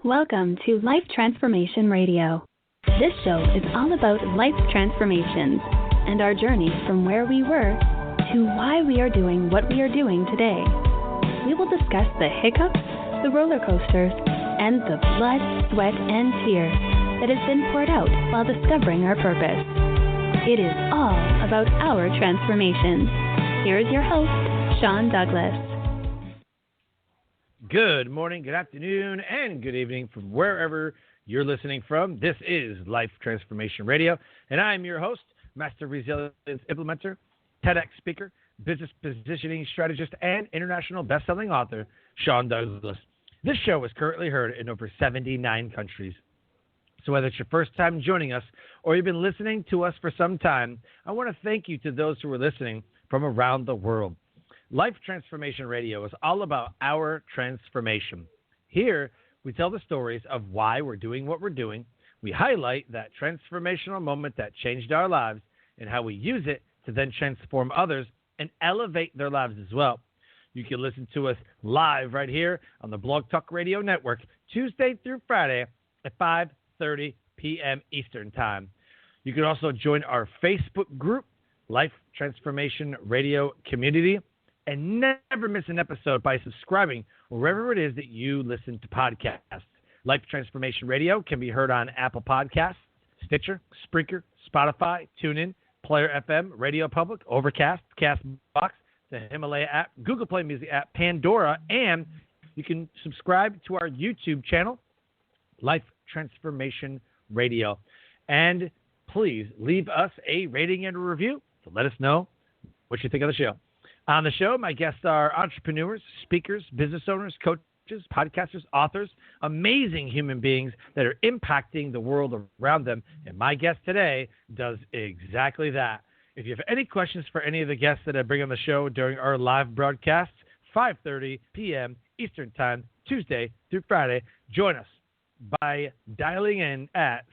Welcome to Life Transformation Radio. This show is all about life transformations and our journey from where we were to why we are doing what we are doing today. We will discuss the hiccups, the roller coasters, and the blood, sweat, and tears that has been poured out while discovering our purpose. It is all about our transformations. Here is your host, Sean Douglas. Good morning, good afternoon, and good evening from wherever you're listening from. This is Life Transformation Radio, and I'm your host, Master Resilience Implementer, TEDx speaker, business positioning strategist, and international best-selling author, Sean Douglas. This show is currently heard in over 79 countries. So whether it's your first time joining us or you've been listening to us for some time, I want to thank you to those who are listening from around the world. Life Transformation Radio is all about our transformation. Here, we tell the stories of why we're doing what we're doing. We highlight that transformational moment that changed our lives and how we use it to then transform others and elevate their lives as well. You can listen to us live right here on the Blog Talk Radio Network, Tuesday through Friday at 5:30 p.m. Eastern Time. You can also join our Facebook group, Life Transformation Radio Community, and never miss an episode by subscribing wherever it is that you listen to podcasts. Life Transformation Radio can be heard on Apple Podcasts, Stitcher, Spreaker, Spotify, TuneIn, Player FM, Radio Public, Overcast, CastBox, the Himalaya app, Google Play Music app, Pandora, and you can subscribe to our YouTube channel, Life Transformation Radio. And please leave us a rating and a review to let us know what you think of the show. On the show, my guests are entrepreneurs, speakers, business owners, coaches, podcasters, authors, amazing human beings that are impacting the world around them. And my guest today does exactly that. If you have any questions for any of the guests that I bring on the show during our live broadcasts, 5:30 p.m. Eastern Time, Tuesday through Friday, join us by dialing in at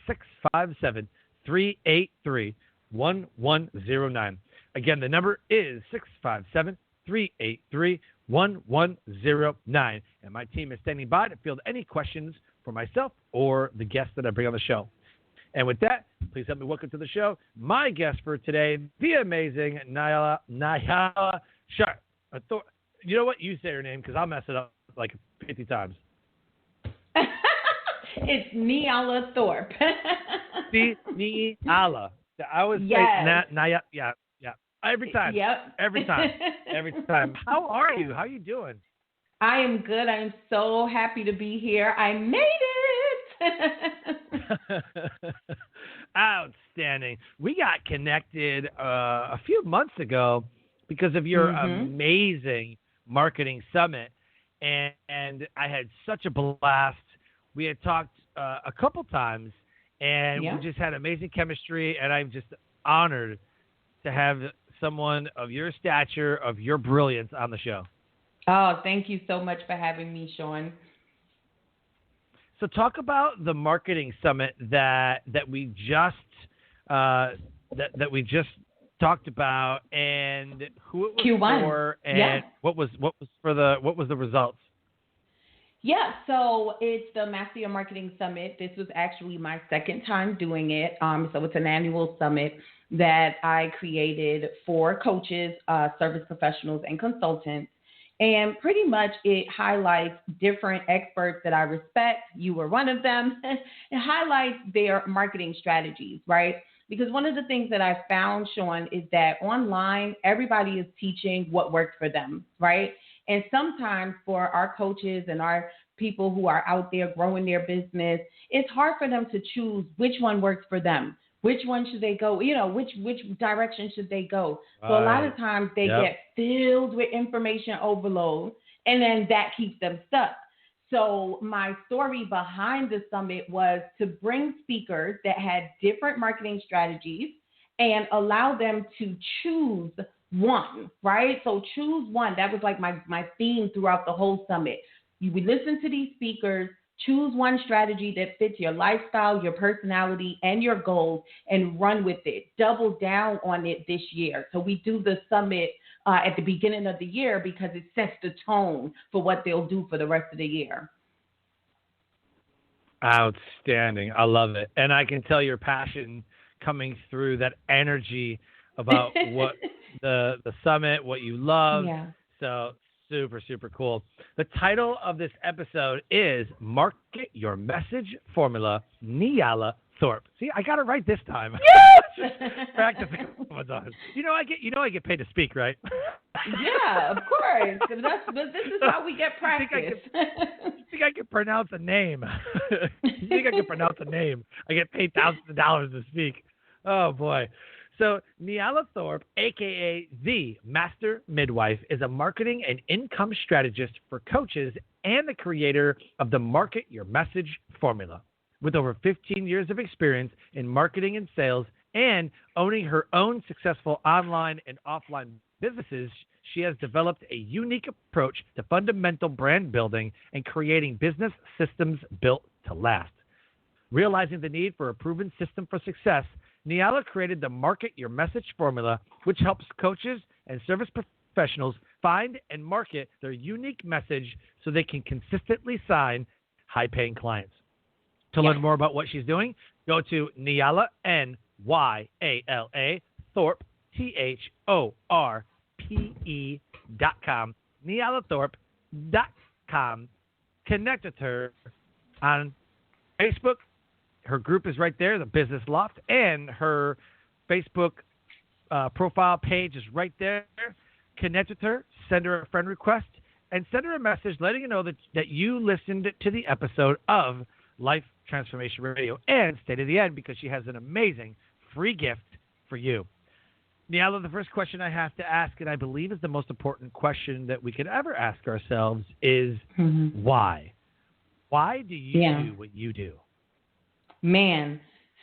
657-383-1109. Again, the number is 657-383-1109. And my team is standing by to field any questions for myself or the guests that I bring on the show. And with that, please help me welcome to the show my guest for today, the amazing Nyala Thorpe. You know what? You say her name because I'll mess it up like 50 times. It's Nyala Thorpe. Nyala. I always say Naya. Yeah. Every time. Yep. Every time. How are you? How are you doing? I am good. I am so happy to be here. I made it. Outstanding. We got connected a few months ago because of your amazing marketing summit, and I had such a blast. We had talked a couple times, and we just had amazing chemistry, and I'm just honored to have someone of your stature, of your brilliance on the show. Oh, thank you so much for having me, Sean. So talk about the marketing summit that we just talked about, and who it was Q1. for, and what was the results. Yeah, so it's the Master Marketing Summit. This was actually my second time doing it. So it's an annual summit that I created for coaches, service professionals, and consultants. And pretty much it highlights different experts that I respect. You were one of them. It highlights their marketing strategies, right? Because one of the things that I found, Sean, is that online, everybody is teaching what works for them, right? And sometimes for our coaches and our people who are out there growing their business, it's hard for them to choose which one works for them. Which one should they go? Which direction should they go? So a lot of times they get filled with information overload, and then that keeps them stuck. So my story behind the summit was to bring speakers that had different marketing strategies and allow them to choose one, right? So choose one. That was like my theme throughout the whole summit. You would listen to these speakers, choose one strategy that fits your lifestyle, your personality, and your goals, and run with it. Double down on it this year. So we do the summit at the beginning of the year because it sets the tone for what they'll do for the rest of the year. Outstanding. I love it. And I can tell your passion coming through, that energy about what the summit, what you love. Yeah. So super, super cool. The title of this episode is Market Your Message Formula, Nyala Thorpe. See, I got it right this time. Yes. Practice a couple of times. I get paid to speak, right? Yeah, of course. But this is how we get practice. You think I can pronounce a name? You think I can pronounce a name? I get paid thousands of dollars to speak. Oh boy. So Nyala Thorpe, a.k.a. the Master Midwife, is a marketing and income strategist for coaches and the creator of the Market Your Message Formula. With over 15 years of experience in marketing and sales and owning her own successful online and offline businesses, she has developed a unique approach to fundamental brand building and creating business systems built to last. Realizing the need for a proven system for success, Nyala created the Market Your Message Formula, which helps coaches and service professionals find and market their unique message so they can consistently sign high-paying clients. To learn more about what she's doing, go to Nyala, Nyala, Thorpe, THORPE.com, NyalaThorpe.com. Connect with her on Facebook. Her group is right there, the Business Loft, and her Facebook profile page is right there. Connect with her, send her a friend request, and send her a message letting her know that you listened to the episode of Life Transformation Radio, and stay to the end because she has an amazing free gift for you. Nyala, the first question I have to ask, and I believe is the most important question that we could ever ask ourselves, is why? Why do you do what you do? Man,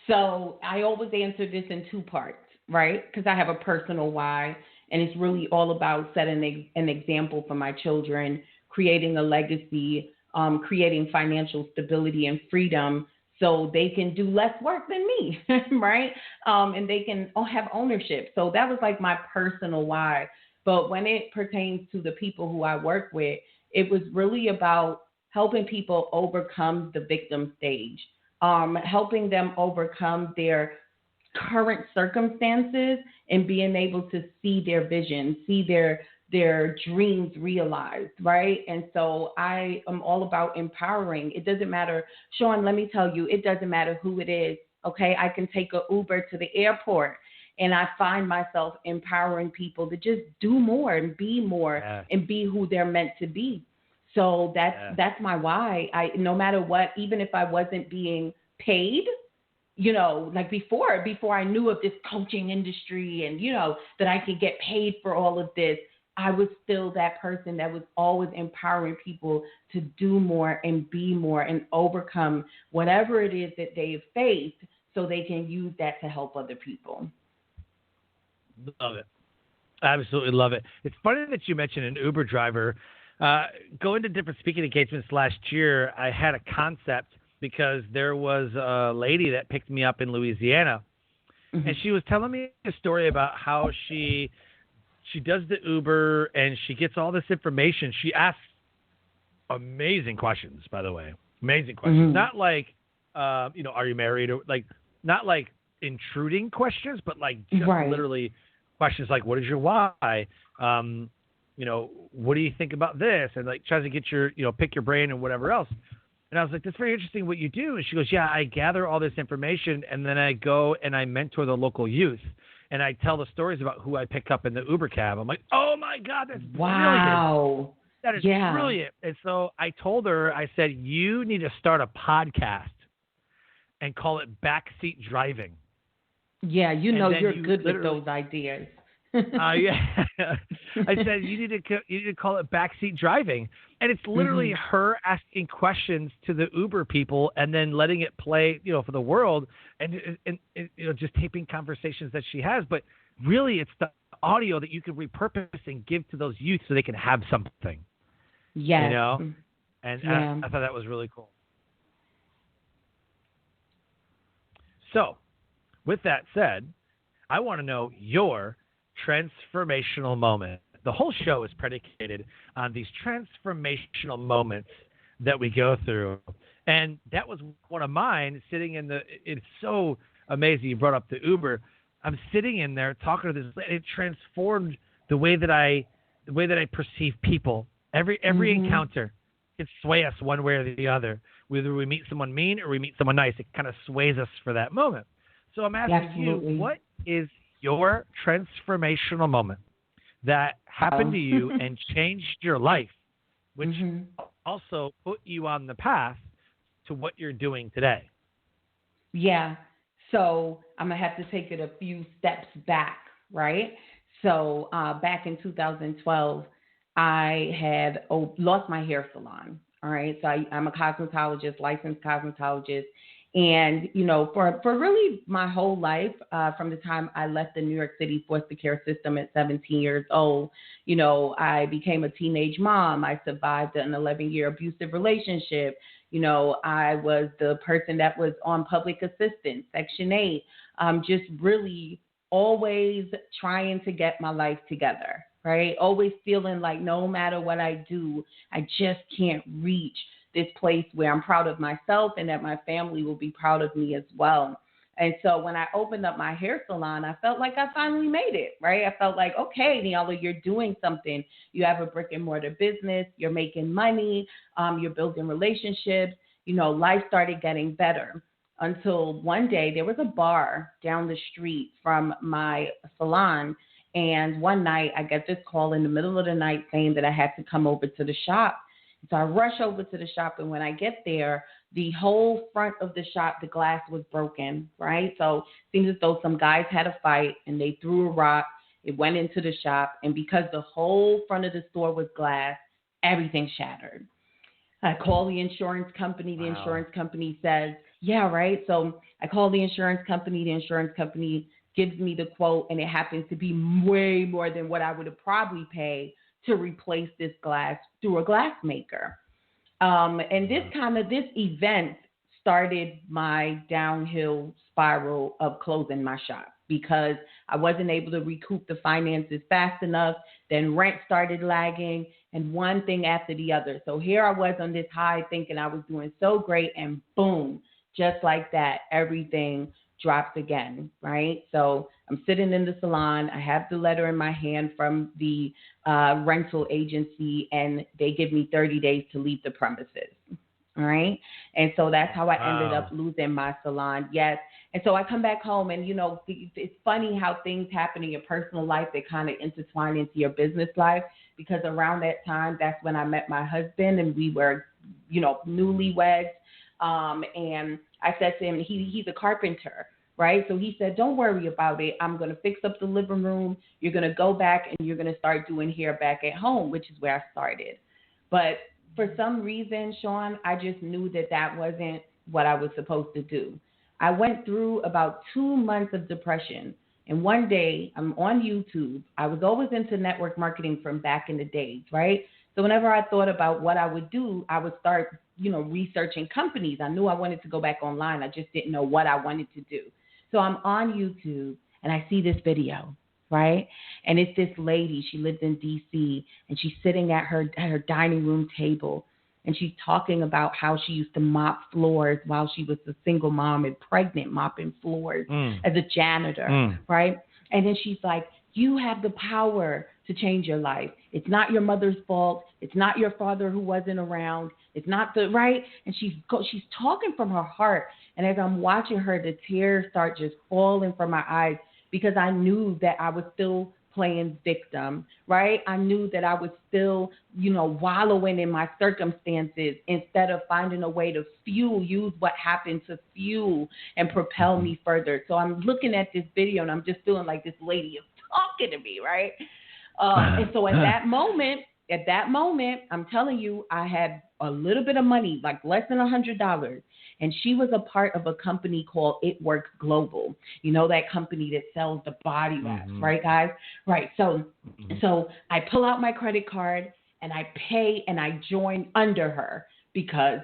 so I always answer this in two parts, right? Because I have a personal why, and it's really all about setting an example for my children, creating a legacy, creating financial stability and freedom so they can do less work than me, right? And they can have ownership. So that was like my personal why. But when it pertains to the people who I work with, it was really about helping people overcome the victim stage, helping them overcome their current circumstances and being able to see their vision, see their dreams realized, right? And so I am all about empowering. It doesn't matter, Sean, let me tell you, it doesn't matter who it is, okay? I can take an Uber to the airport and I find myself empowering people to just do more and be more and be who they're meant to be. So that's my why. No matter what, even if I wasn't being paid, like before I knew of this coaching industry and, that I could get paid for all of this, I was still that person that was always empowering people to do more and be more and overcome whatever it is that they've faced so they can use that to help other people. Love it. Absolutely love it. It's funny that you mentioned an Uber driver. Going to different speaking engagements last year, I had a concept because there was a lady that picked me up in Louisiana, and she was telling me a story about how she does the Uber and she gets all this information. She asks amazing questions, by the way, amazing questions. Not like, are you married, or not like intruding questions, but like just literally questions like, what is your why? What do you think about this? And like tries to get your, pick your brain and whatever else. And I was like, that's very interesting what you do. And she goes, yeah, I gather all this information and then I go and I mentor the local youth. And I tell the stories about who I pick up in the Uber cab. I'm like, oh my God, that's brilliant. That is brilliant. And so I told her, I said, you need to start a podcast and call it Backseat Driving. Yeah, you're good with those ideas. I said you need to call it Backseat Driving, and it's literally her asking questions to the Uber people and then letting it play, for the world, and just taping conversations that she has. But really, it's the audio that you can repurpose and give to those youth so they can have something. Yes. And I thought that was really cool. So, with that said, I want to know your transformational moment. The whole show is predicated on these transformational moments that we go through. And that was one of mine sitting in the, it's so amazing you brought up the Uber. I'm sitting in there talking to this, it transformed the way that I perceive people. Every encounter can sway us one way or the other. Whether we meet someone mean or we meet someone nice, it kind of sways us for that moment. So I'm asking you, what is your transformational moment that happened to you and changed your life, which also put you on the path to what you're doing today? Yeah. So I'm going to have to take it a few steps back, right? So back in 2012, I had lost my hair salon. All right. So I'm a cosmetologist, licensed cosmetologist. And, for really my whole life, from the time I left the New York City foster care system at 17 years old, I became a teenage mom. I survived an 11-year abusive relationship. I was the person that was on public assistance, Section 8, just really always trying to get my life together, right? Always feeling like no matter what I do, I just can't reach this place where I'm proud of myself and that my family will be proud of me as well. And so when I opened up my hair salon, I felt like I finally made it, right? I felt like, okay, Nyala, you're doing something. You have a brick and mortar business. You're making money. You're building relationships. Life started getting better until one day there was a bar down the street from my salon. And one night I got this call in the middle of the night saying that I had to come over to the shop. So I rush over to the shop, and when I get there, the whole front of the shop, the glass was broken, right? So it seems as though some guys had a fight, and they threw a rock. It went into the shop, and because the whole front of the store was glass, everything shattered. I call the insurance company. The insurance company says, yeah, right. So I call the insurance company. The insurance company gives me the quote, and it happens to be way more than what I would have probably paid to replace this glass through a glass maker. And this event started my downhill spiral of closing my shop because I wasn't able to recoup the finances fast enough. Then rent started lagging and one thing after the other. So here I was on this high thinking I was doing so great, and boom, just like that, everything drops again, right? So I'm sitting in the salon. I have the letter in my hand from the rental agency, and they give me 30 days to leave the premises. All right. And so that's how I ended up losing my salon. Yes. And so I come back home, and, it's funny how things happen in your personal life that kind of intertwine into your business life, because around that time, that's when I met my husband, and we were, newlyweds. And I said to him, he's a carpenter, right? So he said, don't worry about it. I'm going to fix up the living room. You're going to go back and you're going to start doing hair back at home, which is where I started. But for some reason, Sean, I just knew that wasn't what I was supposed to do. I went through about 2 months of depression. And one day I'm on YouTube. I was always into network marketing from back in the days, right? So whenever I thought about what I would do, I would start, researching companies. I knew I wanted to go back online. I just didn't know what I wanted to do. So I'm on YouTube and I see this video, right? And it's this lady. She lived in D.C. and she's sitting at her dining room table, and she's talking about how she used to mop floors while she was a single mom and pregnant, mopping floors as a janitor, right? And then she's like, you have the power to change your life. It's not your mother's fault. It's not your father who wasn't around. It's not right. And she's talking from her heart. And as I'm watching her, the tears start just falling from my eyes, because I knew that I was still playing victim, right? I knew that I was still, wallowing in my circumstances instead of finding a way to use what happened to fuel and propel me further. So I'm looking at this video and I'm just feeling like this lady is talking to me, right? And so at that moment, I'm telling you, I had a little bit of money, like less than $100. And she was a part of a company called It Works Global. That company that sells the body wraps, right, guys? Right. So I pull out my credit card and I pay and I join under her because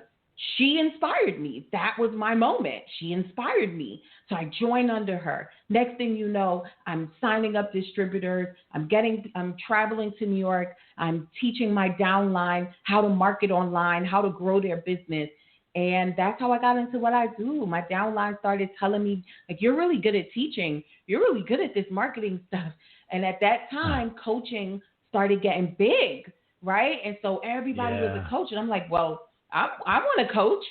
she inspired me. That was my moment. She inspired me. So I joined under her. Next thing you know, I'm signing up distributors. I'm traveling to New York. I'm teaching my downline how to market online, how to grow their business. And that's how I got into what I do. My downline started telling me, like, you're really good at teaching. You're really good at this marketing stuff. And at that time, coaching started getting big, right? And so everybody was a coach. And I'm like, well, I want to coach.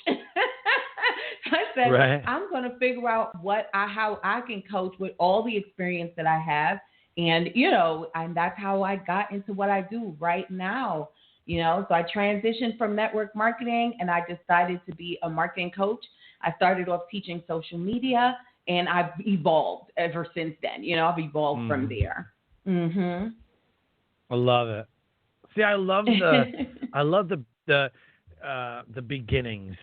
I said, I'm going to figure out how I can coach with all the experience that I have. And, and that's how I got into what I do right now. So I transitioned from network marketing and I decided to be a marketing coach. I started off teaching social media and I've evolved ever since then. I've evolved from there. Mm-hmm. I love it. See, I love the beginnings.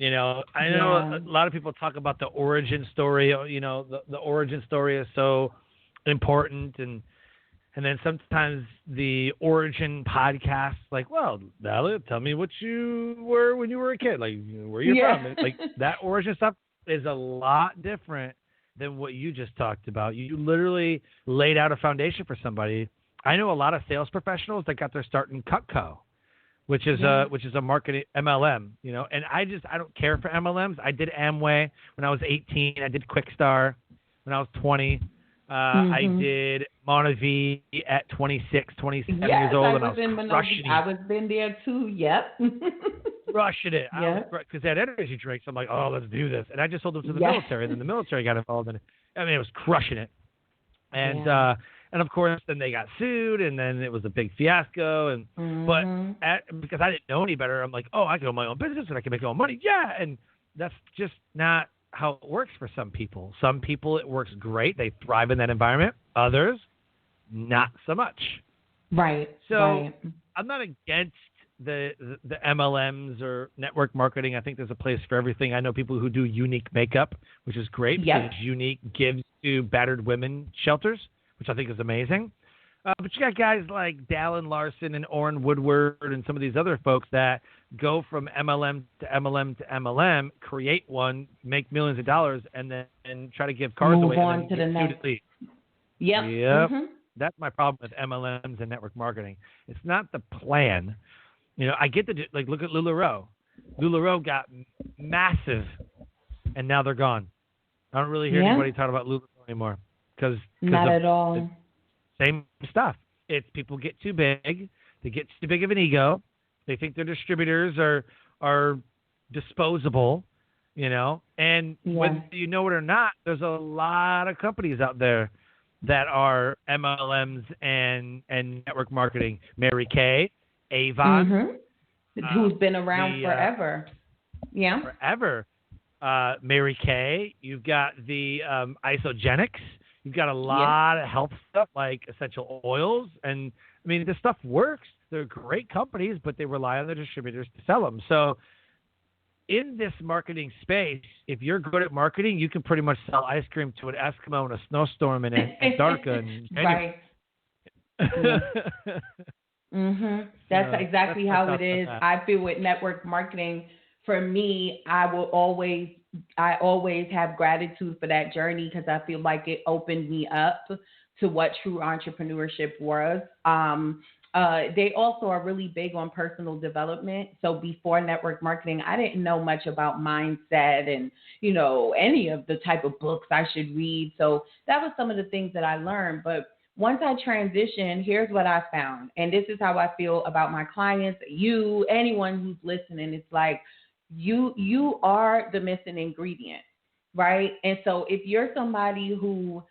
I know a lot of people talk about the origin story. The origin story is so important, and then sometimes the origin podcast, like, well, Nyala, tell me what you were when you were a kid, like where you from. Like that origin stuff is a lot different than what you just talked about. You literally laid out a foundation for somebody. I know a lot of sales professionals that got their start in Cutco, which is a marketing MLM, and I don't care for MLMs. I did Amway when I was 18. I did Quickstar when I was 20. I did Monavie at 26, 27 years old, and I was crushing it. I was in there too. Yep. Crushing it. Because they had energy drinks. I'm like, oh, let's do this. And I just sold them to the military, and then the military got involved in it. I mean, it was crushing it. And of course, then they got sued, and then it was a big fiasco. And because I didn't know any better, I'm like, oh, I can own my own business, and I can make my own money. Yeah, and that's just not how it works for some people. Some people, it works great. They thrive in that environment. Others, not so much. Right. So I'm not against the MLMs or network marketing. I think there's a place for everything. I know people who do unique makeup, which is great because unique gives to battered women shelters, which I think is amazing. But you got guys like Dallin Larson and Orrin Woodward and some of these other folks that go from MLM to MLM to MLM, create one, make millions of dollars, and then try to give cars away. Move on to the next. Yep. Mm-hmm. That's my problem with MLMs and network marketing. It's not the plan. I get look at LuLaRoe. LuLaRoe got massive, and now they're gone. I don't really hear anybody talk about LuLaRoe anymore because not at all. Same stuff. It's people get too big. They get too big of an ego. They think their distributors are disposable, And whether you know it or not, there's a lot of companies out there that are MLMs and network marketing. Mary Kay, Avon, who's been around forever. Forever. Mary Kay. You've got the Isogenics. You've got a lot of health stuff like essential oils. And, I mean, this stuff works. They're great companies, but they rely on the distributors to sell them. So in this marketing space, if you're good at marketing, you can pretty much sell ice cream to an Eskimo in a snowstorm in Antarctica. Right. That's exactly how it is. I feel with network marketing, for me, I always have gratitude for that journey because I feel like it opened me up to what true entrepreneurship was. They also are really big on personal development. So before network marketing, I didn't know much about mindset and, any of the type of books I should read. So that was some of the things that I learned. But once I transitioned, here's what I found. And this is how I feel about my clients, anyone who's listening. It's like, you are the missing ingredient, right? And so if you're somebody who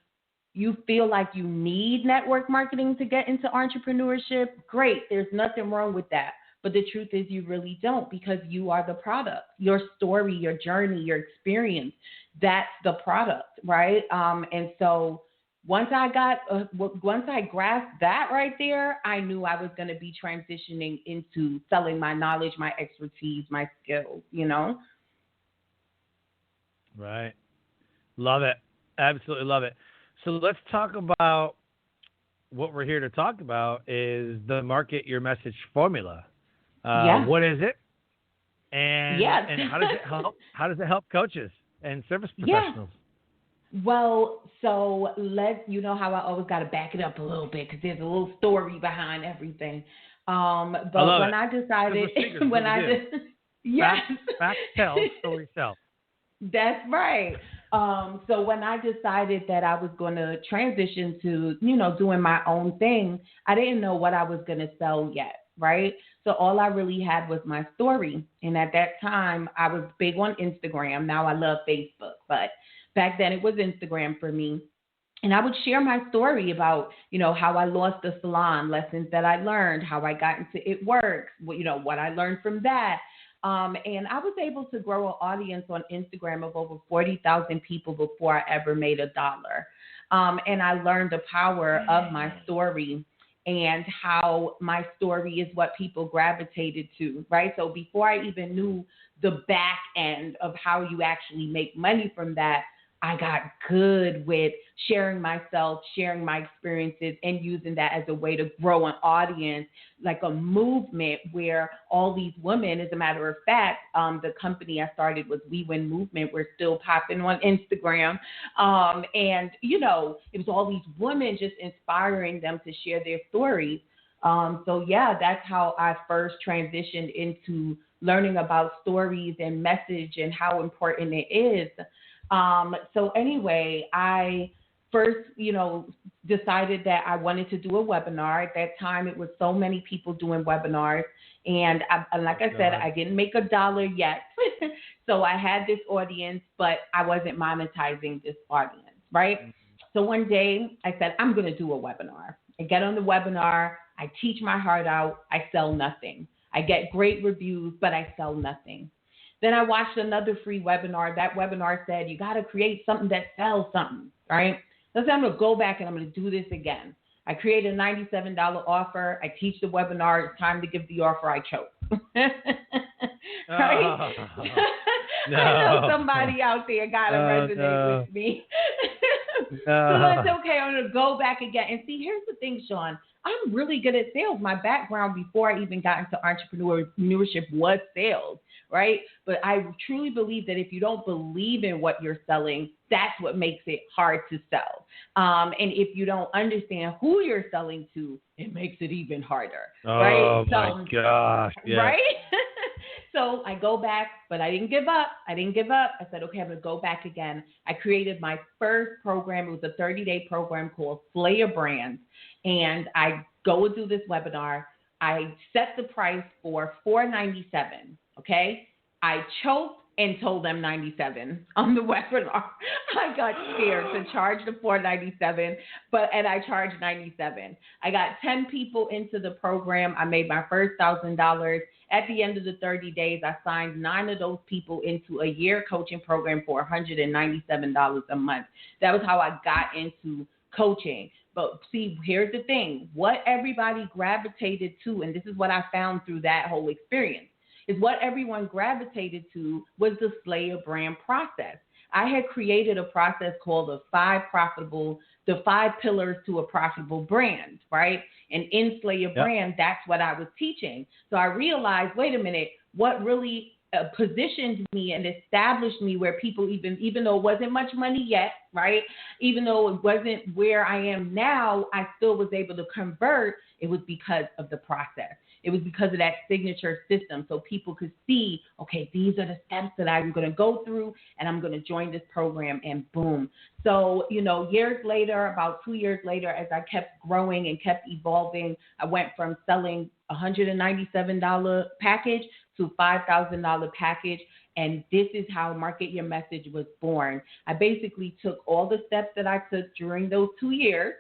you feel like you need network marketing to get into entrepreneurship, great. There's nothing wrong with that. But the truth is you really don't, because you are the product. Your story, your journey, your experience, that's the product, right? And so once I grasped that right there, I knew I was going to be transitioning into selling my knowledge, my expertise, my skills, Right. Love it. Absolutely love it. So let's talk about what we're here to talk about is the Market Your Message formula. What is it? And how does it help? How does it help coaches and service professionals? Well, so you know how I always got to back it up a little bit because there's a little story behind everything. But when I decided, Yes. Fact tell, story tell. That's right. So when I decided that I was going to transition to, doing my own thing, I didn't know what I was going to sell yet, right? So all I really had was my story. And at that time, I was big on Instagram. Now I love Facebook, but back then it was Instagram for me. And I would share my story about, how I lost the salon, lessons that I learned, how I got into It Works, what I learned from that. And I was able to grow an audience on Instagram of over 40,000 people before I ever made $1. And I learned the power of my story and how my story is what people gravitated to, right? So before I even knew the back end of how you actually make money from that, I got good with sharing myself, sharing my experiences, and using that as a way to grow an audience, like a movement where all these women, as a matter of fact, the company I started was We Win Movement. We're still popping on Instagram. And, it was all these women just inspiring them to share their stories. So, yeah, that's how I first transitioned into learning about stories and message and how important it is. So anyway, I first, decided that I wanted to do a webinar. At that time, it was so many people doing webinars. And like I said, I didn't make $1 yet. So I had this audience, but I wasn't monetizing this audience, right? So one day I said, I'm going to do a webinar. I get on the webinar. I teach my heart out. I sell nothing. I get great reviews, but I sell nothing. Then I watched another free webinar. That webinar said, you got to create something that sells something, right? So I'm going to go back and I'm going to do this again. I create a $97 offer. I teach the webinar. It's time to give the offer. I choke. Right? No. I know somebody out there got to resonate with me. So that's okay. I'm going to go back again. And see, here's the thing, Sean. I'm really good at sales. My background before I even got into entrepreneurship was sales, right? But I truly believe that if you don't believe in what you're selling, that's what makes it hard to sell. And if you don't understand who you're selling to, it makes it even harder, right? Oh, my gosh. Yes. Right? So I go back, but I didn't give up. I said, okay, I'm going to go back again. I created my first program. It was a 30-day program called Slay Your Brand. And I go and do this webinar. I set the price for $497. Okay. I choked and told them $97 on the webinar. I got scared to charge the $497, and I charged $97. I got 10 people into the program. I made my first $1,000. At the end of the 30 days, I signed 9 of those people into a year coaching program for $197 a month. That was how I got into coaching. But see, here's the thing. What everybody gravitated to, and this is what I found through that whole experience, is what everyone gravitated to was the Slay Your Brand process. I had created a process called the 5 pillars to a profitable brand, right? And in Slay Your Brand, that's what I was teaching. So I realized, wait a minute, what really positioned me and established me where people, even though it wasn't much money yet, right? Even though it wasn't where I am now, I still was able to convert. It was because of the process. It was because of that signature system. So people could see, okay, these are the steps that I'm going to go through, and I'm going to join this program, and boom. So, years later, about 2 years later, as I kept growing and kept evolving, I went from selling $197 package to $5,000 package. And this is how Market Your Message was born. I basically took all the steps that I took during those 2 years,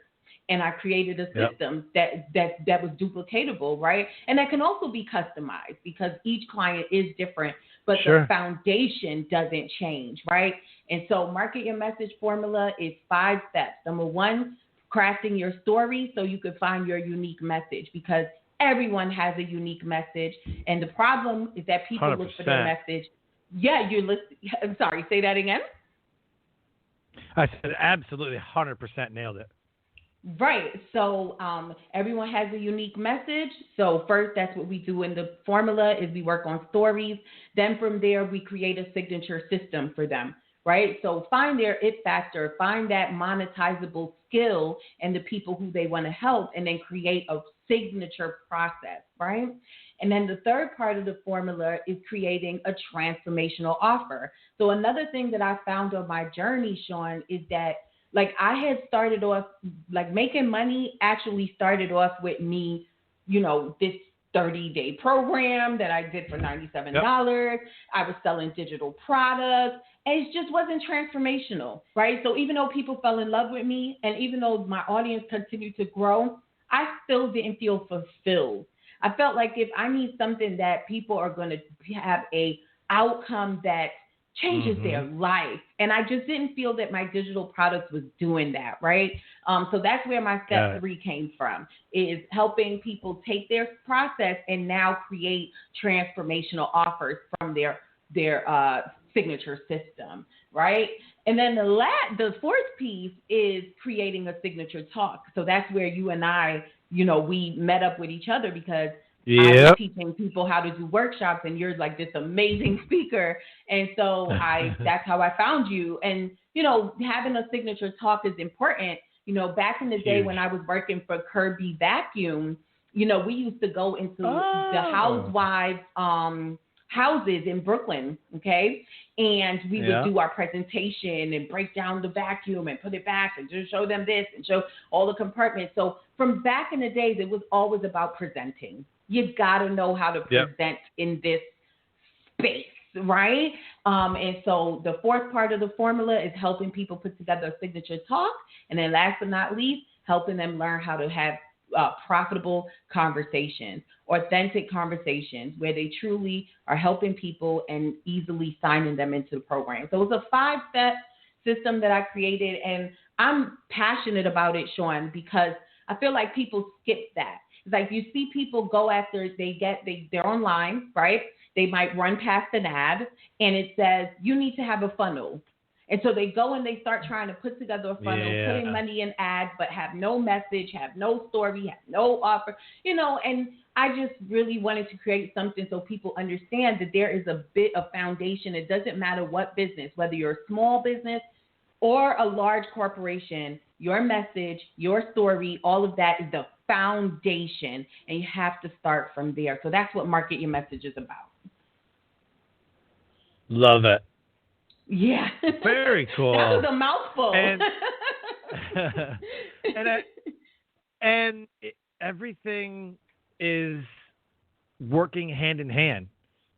and I created a system that was duplicatable, right? And that can also be customized because each client is different, but the foundation doesn't change, right? And so Market Your Message formula is 5 steps. Number 1, crafting your story so you can find your unique message, because everyone has a unique message. And the problem is that people 100%. Look for their message. Yeah, I'm sorry, say that again. I said absolutely 100% nailed it. Right. So everyone has a unique message. So first, that's what we do in the formula is we work on stories. Then from there, we create a signature system for them. Right. So find their it factor, find that monetizable skill and the people who they want to help, and then create a signature process. Right. And then the third part of the formula is creating a transformational offer. So another thing that I found on my journey, Sean, is that like I had started off, like making money actually started off with me, this 30-day program that I did for $97. Yep. I was selling digital products, and it just wasn't transformational, right? So even though people fell in love with me, and even though my audience continued to grow, I still didn't feel fulfilled. I felt like if I need something that people are going to have a outcome that changes their life, and I just didn't feel that my digital products was doing that, right? So that's where my step 3 came from, is helping people take their process and now create transformational offers from their signature system, right? And then the fourth piece is creating a signature talk. So that's where you and I, we met up with each other because I was teaching people how to do workshops, and you're like this amazing speaker. And so that's how I found you. And, having a signature talk is important. Back in the day when I was working for Kirby Vacuum, we used to go into the housewives' houses in Brooklyn, okay? And we would do our presentation and break down the vacuum and put it back and just show them this and show all the compartments. So from back in the days, it was always about presenting. You got to know how to present in this space, right? And so the fourth part of the formula is helping people put together a signature talk. And then last but not least, helping them learn how to have profitable conversations, authentic conversations where they truly are helping people and easily signing them into the program. So it's a 5-step system that I created, and I'm passionate about it, Sean, because I feel like people skip that. It's like you see people go after they're online, right? They might run past an ad and it says, you need to have a funnel. And so they go and they start trying to put together a funnel, putting money in ads, but have no message, have no story, have no offer, and I just really wanted to create something so people understand that there is a bit of foundation. It doesn't matter what business, whether you're a small business or a large corporation, your message, your story, all of that is the foundation, and you have to start from there. So that's what Market Your Message is about. Love it. Yeah. Very cool. That was a mouthful. And everything is working hand in hand.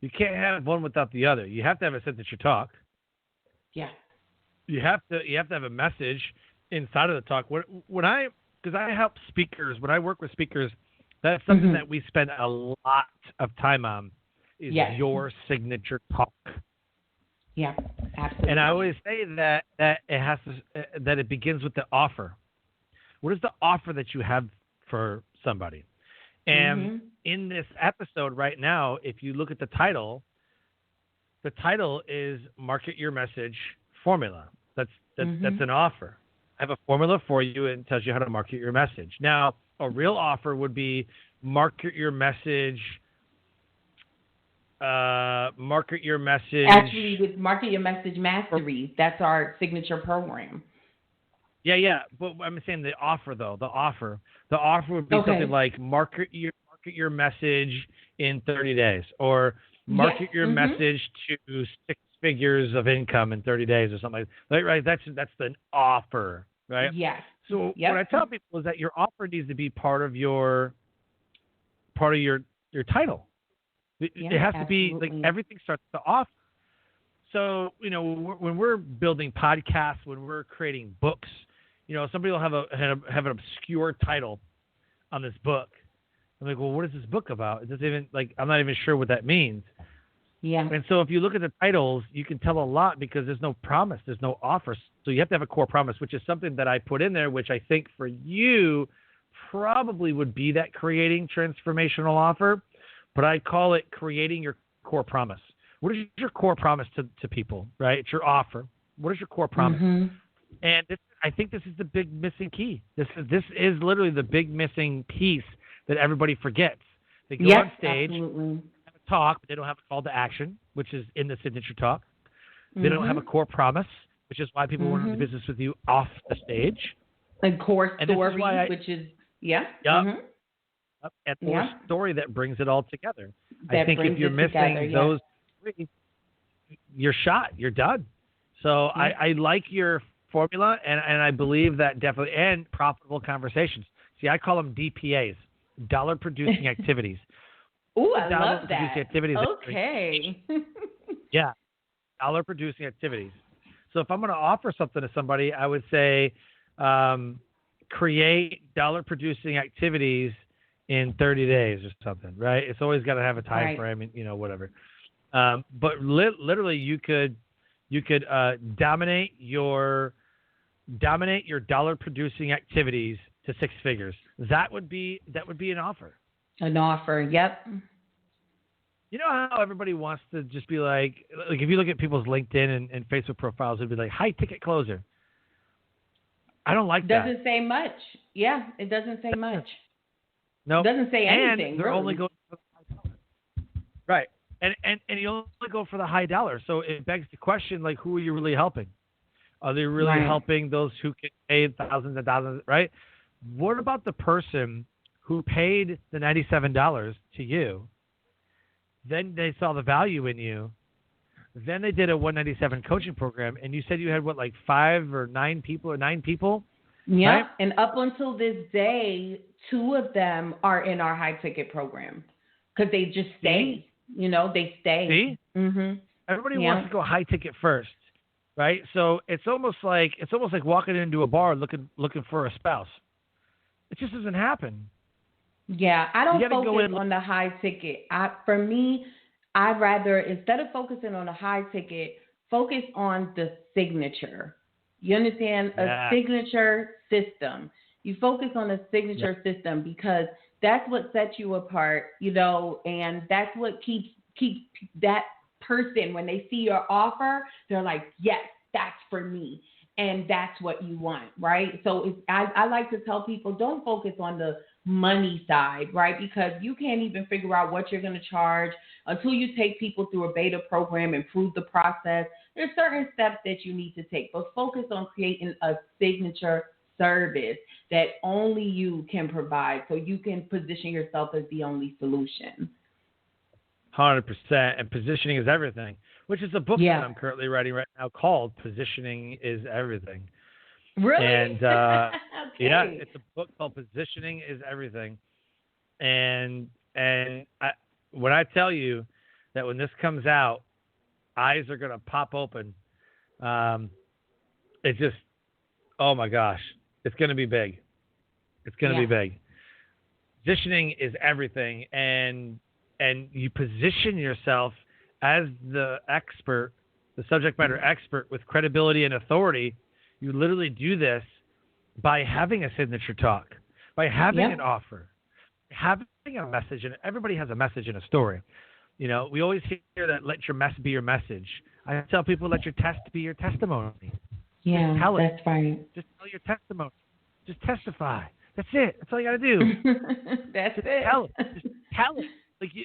You can't have one without the other. You have to have a signature talk. Yeah. You have to have a message inside of the talk. Because I help speakers, when I work with speakers, that's something that we spend a lot of time on is your signature talk. Yeah, absolutely. And I always say that it begins with the offer. What is the offer that you have for somebody? And in this episode right now, if you look at the title is Market Your Message Formula. That's an offer. I have a formula for you, and it tells you how to market your message. Now, a real offer would be Market Your Message. Actually, with Market Your Message Mastery, that's our signature program. Yeah. But I'm saying the offer, though. The offer would be something like market your message in 30 days, or market your message to 6 figures of income in 30 days, or something like that. Right? That's the offer, right? Yes. So what I tell people is that your offer needs to be part of your title. It has to be like everything starts to offer. So, when we're building podcasts, when we're creating books, somebody will have an obscure title on this book. I'm like, well, what is this book about? It doesn't even I'm not even sure what that means. Yeah. And so if you look at the titles, you can tell a lot because there's no promise, there's no offer. So you have to have a core promise, which is something that I put in there, which I think for you probably would be that creating transformational offer. But I call it creating your core promise. What is your core promise to people, right? It's your offer. What is your core promise? And I think this is the big missing key. This is literally the big missing piece that everybody forgets. They go on stage, have a talk, but they don't have a call to action, which is in the signature talk. They don't have a core promise, which is why people want to do business with you off the stage. And core story, which is, and or Yeah. story that brings it all together. I That think if brings you're it missing together, those three, you're shot. You're done. So Yeah. I like your formula, and I believe that definitely, and profitable conversations. See, I call them DPAs, dollar producing activities. Ooh, I Dollar love producing that. activities. Okay. Yeah, dollar producing activities. So if I'm going to offer something to somebody, I would say create dollar producing activities in 30 days or something, right? It's always got to have a time Right. frame, and whatever. But literally, you could dominate your dollar producing activities to six figures. That would be an offer. An offer. Yep. You know how everybody wants to just be like if you look at people's LinkedIn and Facebook profiles, it'd be like high ticket closer. I don't like that. Doesn't say much. Yeah, it doesn't say much. No, It doesn't say anything. And they're really. only going for the high dollar. Right. And you only go for the high dollar. So it begs the question, like, who are you really helping? Are they really Right. helping those who can pay thousands and thousands, right? What about the person who paid the $97 to you? Then they saw the value in you. Then they did a 197 coaching program, and you said you had, what, like 5 or 9 people? Yeah, right? And up until this day, 2 of them are in our high ticket program because they just stay. See? They stay. See? Mm-hmm. Everybody wants to go high ticket first, right? So it's almost like walking into a bar looking for a spouse. It just doesn't happen. Yeah, I don't focus in on the high ticket. For me, I'd rather, instead of focusing on the high ticket, focus on the signature. You understand? Yeah. A signature system. You focus on a signature system because that's what sets you apart, and that's what keeps that person, when they see your offer, they're like, yes, that's for me. And that's what you want, right? So I like to tell people, don't focus on the money side, right? Because you can't even figure out what you're going to charge until you take people through a beta program and prove the process. There's certain steps that you need to take, but focus on creating a signature service that only you can provide, so you can position yourself as the only solution. 100%. And positioning is everything, which is a book that I'm currently writing right now called Positioning is Everything. Really? And Okay. yeah, it's a book called Positioning is Everything. And when I tell you that when this comes out, eyes are going to pop open. It just, oh my gosh, it's going to be big. It's going to be big. Positioning is everything. And you position yourself as the expert, the subject matter expert with credibility and authority. You literally do this by having a signature talk, by having an offer, having a message. And everybody has a message and a story. We always hear that let your mess be your message. I tell people let your test be your testimony. Yeah, just tell it. That's right. Just tell your testimony. Just testify. That's it. That's all you got to do. That's just it. Tell it. Just tell it.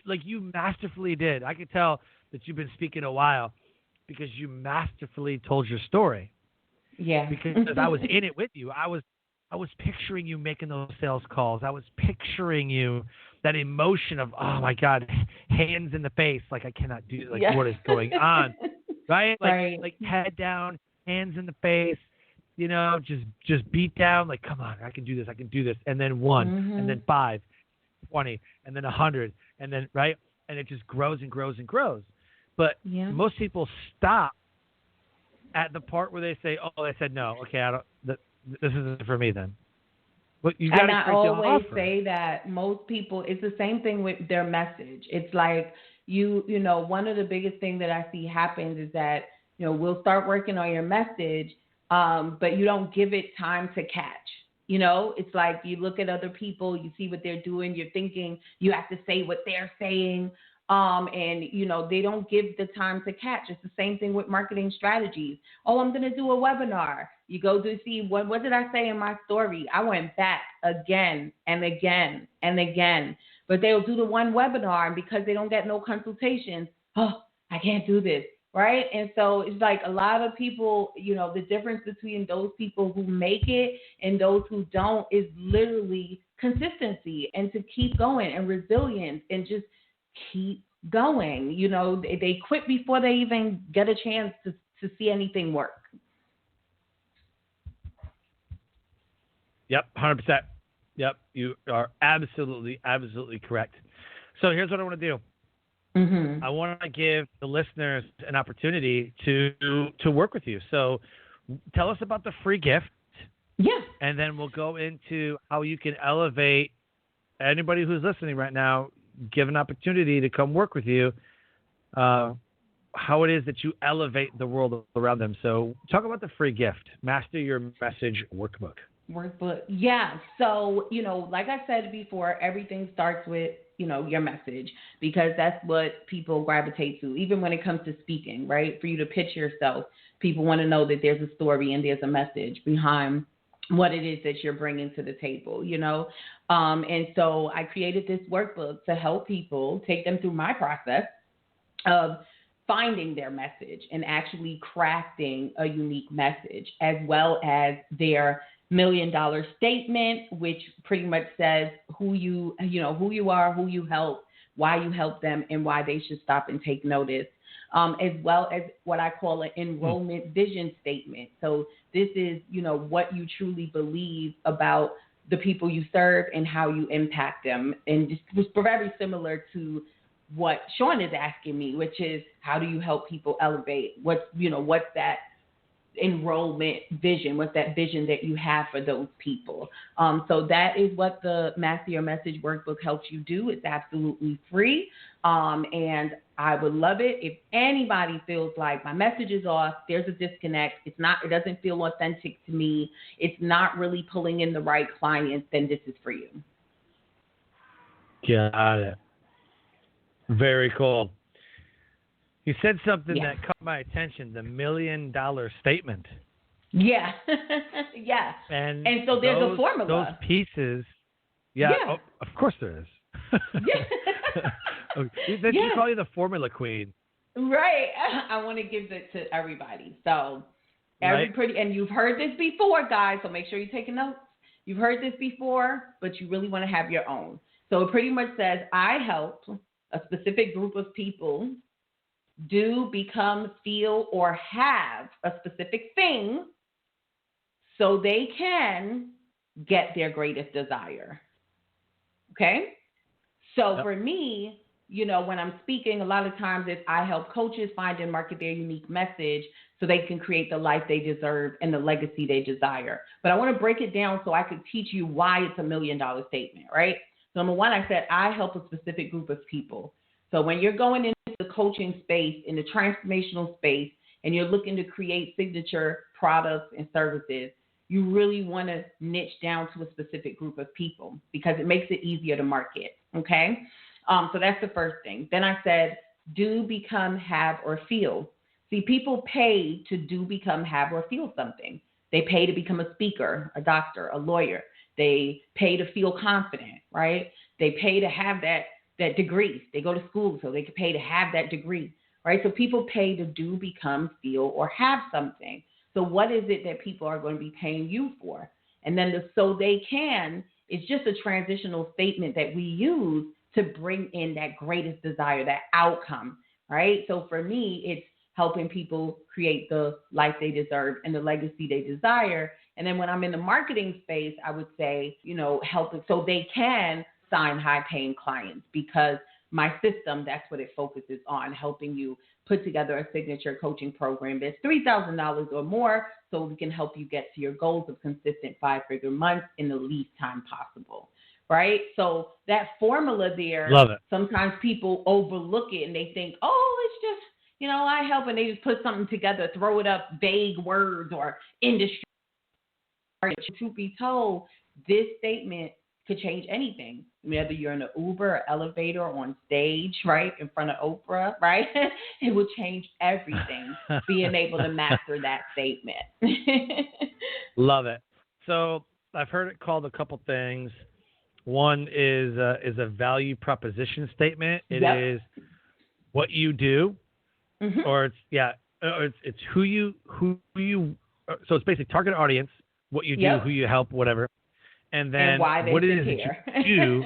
Like you masterfully did. I could tell that you've been speaking a while because you masterfully told your story. Yeah. Because I was in it with you. I was picturing you making those sales calls. I was picturing you, that emotion of, oh my God, hands in the face. Like I cannot do, what is going on? Right? Like head down, hands in the face, just beat down. Like, come on, I can do this. I can do this. And then 1, and then 5, 20, and then 100. And then, right? And it just grows and grows and grows. But most people stop at the part where they say, oh, they said no. Okay, this isn't for me then. But you got to create the offer. I always say that most people, it's the same thing with their message. It's like, one of the biggest things that I see happens is that, we'll start working on your message, but you don't give it time to catch. It's like you look at other people, you see what they're doing, you're thinking you have to say what they're saying. And, they don't give the time to catch. It's the same thing with marketing strategies. Oh, I'm going to do a webinar. You go to see, what did I say in my story? I went back again and again and again. But they'll do the one webinar, and because they don't get no consultations, oh, I can't do this. right? And so it's like a lot of people, the difference between those people who make it and those who don't is literally consistency and to keep going and resilience and just keep going. They quit before they even get a chance to see anything work. Yep, 100%. Yep, you are absolutely correct. So here's what I want to do. Mm-hmm. I want to give the listeners an opportunity to work with you. So tell us about the free gift. Yeah. And then we'll go into how you can elevate anybody who's listening right now, give an opportunity to come work with you, how it is that you elevate the world around them. So talk about the free gift, Master Your Message Workbook. Yeah. So, like I said before, everything starts with, your message, because that's what people gravitate to, even when it comes to speaking, right? For you to pitch yourself, people want to know that there's a story and there's a message behind what it is that you're bringing to the table, And so I created this workbook to help people, take them through my process of finding their message and actually crafting a unique message, as well as their $1 million statement, which pretty much says who you are, who you help, why you help them, and why they should stop and take notice, as well as what I call an enrollment vision statement. So this is, what you truly believe about the people you serve and how you impact them. And this was very similar to what Sean is asking me, which is, how do you help people elevate? What's that enrollment vision? What's that vision that you have for those people? So that is what the Master Your Message Workbook helps you do. It's absolutely free. And I would love it if anybody feels like my message is off, there's a disconnect, it doesn't feel authentic to me, it's not really pulling in the right clients, then this is for you. Got it. Very cool. You said something that caught my attention, the $1 million statement. Yeah. Yeah. And so there's a formula. Those pieces. Yeah. Oh, of course there is. They should call you the formula queen. Right. I want to give it to everybody. So and you've heard this before, guys, so make sure you're taking notes. You've heard this before, but you really want to have your own. So it pretty much says, I help a specific group of people do, become, feel, or have a specific thing so they can get their greatest desire. Okay? So for me, when I'm speaking, a lot of times I help coaches find and market their unique message so they can create the life they deserve and the legacy they desire. But I want to break it down so I could teach you why it's $1 million statement, right? So number one, I said I help a specific group of people. So when you're going into the coaching space, in the transformational space, and you're looking to create signature products and services, you really want to niche down to a specific group of people because it makes it easier to market, okay? So that's the first thing. Then I said, do, become, have, or feel. See, people pay to do, become, have, or feel something. They pay to become a speaker, a doctor, a lawyer. They pay to feel confident, right? They pay to have that degree. They go to school so they can pay to have that degree, right? So people pay to do, become, feel, or have something. So what is it that people are going to be paying you for? And then the so they can is just a transitional statement that we use to bring in that greatest desire, that outcome, right? So for me, it's helping people create the life they deserve and the legacy they desire. And then when I'm in the marketing space, I would say, helping so they can sign high-paying clients, because my system, that's what it focuses on, helping you put together a signature coaching program that's $3,000 or more so we can help you get to your goals of consistent 5-figure months in the least time possible, right? So that formula there, love it. Sometimes people overlook it and they think, oh, it's just, I help, and they just put something together, throw it up, vague words or industry. Truth be told, this statement could change anything, whether you're in an Uber or elevator or on stage, right, in front of Oprah, right? It will change everything, being able to master that statement. Love it. So I've heard it called a couple things. One is a value proposition statement. It is what you do, or it's who you. So it's basically target audience, what you do, who you help, whatever, and then what it is that you do,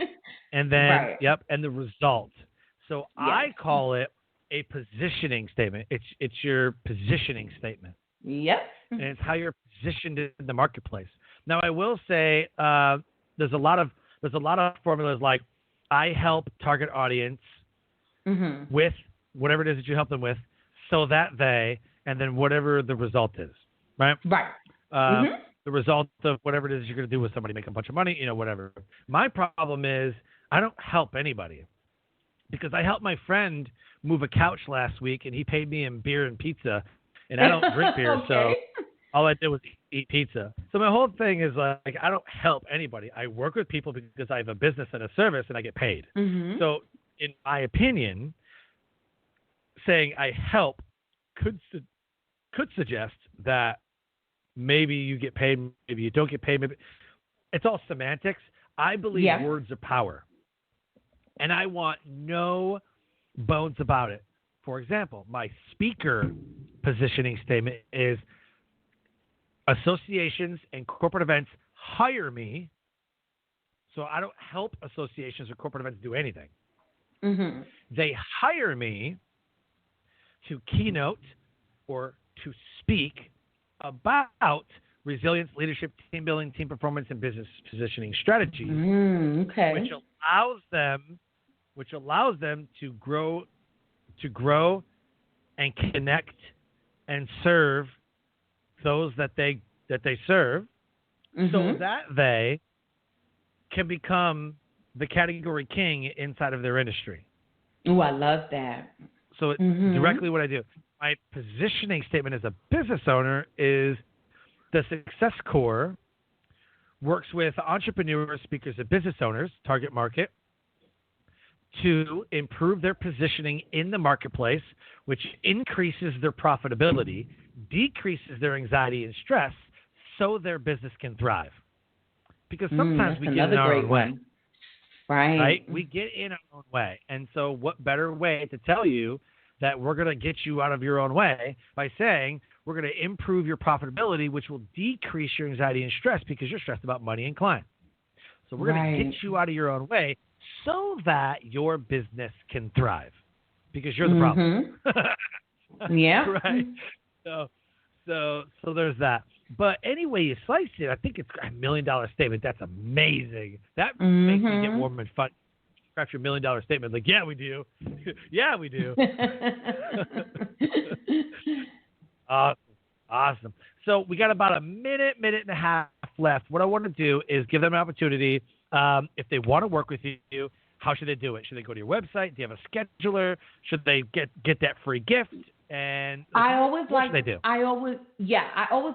and then and the result. So I call it a positioning statement. It's your positioning statement. Yep. And it's how you're positioned in the marketplace. Now I will say there's a lot of formulas like I help target audience with whatever it is that you help them with, so that they, and then whatever the result is, right? Right. The result of whatever it is you're going to do with somebody, make a bunch of money, whatever. My problem is I don't help anybody, because I helped my friend move a couch last week, and he paid me in beer and pizza, and I don't drink beer, so all I did was eat pizza. So my whole thing is like I don't help anybody. I work with people because I have a business and a service, and I get paid. So in my opinion, saying I help could suggest that maybe you get paid, maybe you don't get paid. Maybe it's all semantics. I believe words are power, and I want no bones about it. For example, my speaker positioning statement is associations and corporate events hire me, so I don't help associations or corporate events do anything. They hire me to keynote or to speak about resilience, leadership, team building, team performance, and business positioning strategies, which allows them to grow and connect and serve those that they serve, so that they can become the category king inside of their industry. Oh, I love that. So directly what I do. My positioning statement as a business owner is the Success Core works with entrepreneurs, speakers, and business owners, target market, to improve their positioning in the marketplace, which increases their profitability, decreases their anxiety and stress, so their business can thrive. Because sometimes we get in our own way. Right? We get in our own way. And so what better way to tell you that we're going to get you out of your own way by saying we're going to improve your profitability, which will decrease your anxiety and stress because you're stressed about money and clients. So we're going to get you out of your own way so that your business can thrive, because you're the problem. Right. So there's that. But anyway you slice it, I think it's $1 million statement. That's amazing. That makes me get warm and fun. Scratch your $1 million statement. Like, yeah, we do. Yeah, we do. Awesome. So we got about a minute and a half left. What I want to do is give them an opportunity. If they want to work with you, how should they do it? Should they go to your website? Do you have a scheduler? Should they get that free gift? And I always should they do? I always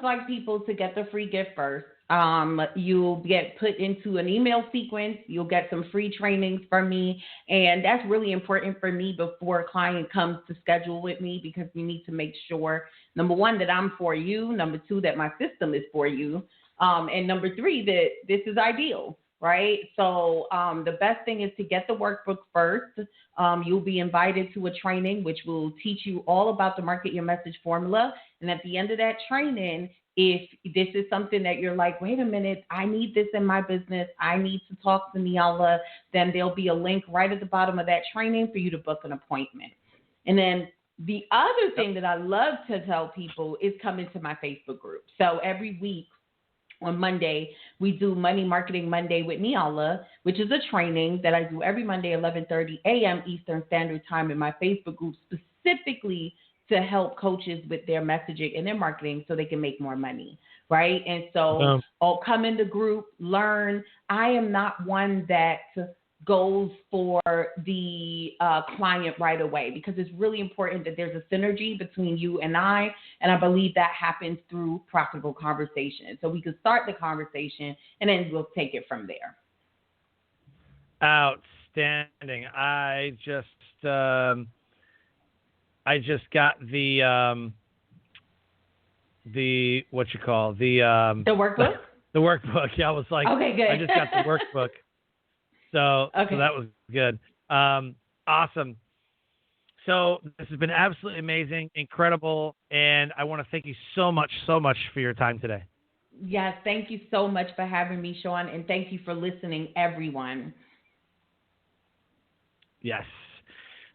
like people to get the free gift first. You'll get put into an email sequence. You'll get some free trainings from me. And that's really important for me before a client comes to schedule with me, because we need to make sure, number one, that I'm for you. Number two, that my system is for you. And number three, that this is ideal. Right. So the best thing is to get the workbook first. You'll be invited to a training, which will teach you all about the Market Your Message formula. And at the end of that training, if this is something that you're like, wait a minute, I need this in my business, I need to talk to Nyala, then there'll be a link right at the bottom of that training for you to book an appointment. And then the other thing that I love to tell people is come into my Facebook group. So every week, on Monday, we do Money Marketing Monday with Nyala, which is a training that I do every Monday, 11:30 a.m. Eastern Standard Time in my Facebook group, specifically to help coaches with their messaging and their marketing so they can make more money, right? And so I'll come in the group, learn. I am not one that goes for the client right away, because it's really important that there's a synergy between you and I believe that happens through profitable conversation. So we can start the conversation and then we'll take it from there. Outstanding. I just got the what you call the workbook? The workbook. Yeah, I was like, okay, good. I just got the workbook. So that was good. Awesome. So this has been absolutely amazing, incredible, and I want to thank you so much for your time today. Yes, thank you so much for having me, Sean, and thank you for listening, everyone. Yes.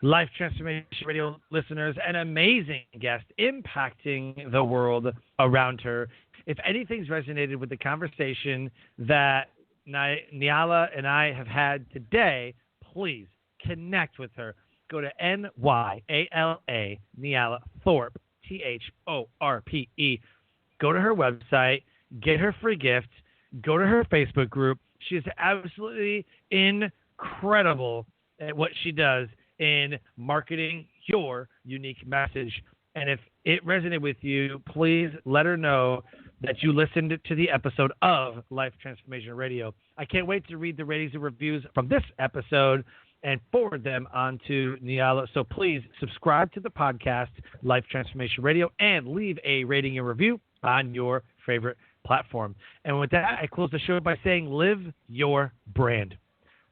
Life Transformation Radio listeners, an amazing guest impacting the world around her. If anything's resonated with the conversation that Nyala and I have had today, please connect with her. Go to Nyala, Nyala Thorpe, Thorpe. Go to her website, get her free gift, go to her Facebook group. She is absolutely incredible at what she does in marketing your unique message. And if it resonated with you, please let her know that you listened to the episode of Life Transformation Radio. I can't wait to read the ratings and reviews from this episode and forward them on to Nyala. So please subscribe to the podcast, Life Transformation Radio, and leave a rating and review on your favorite platform. And with that, I close the show by saying, live your brand.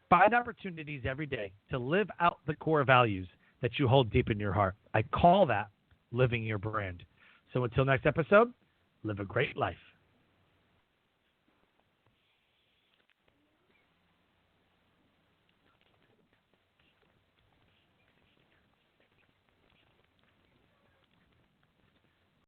Find opportunities every day to live out the core values that you hold deep in your heart. I call that living your brand. So until next episode, live a great life.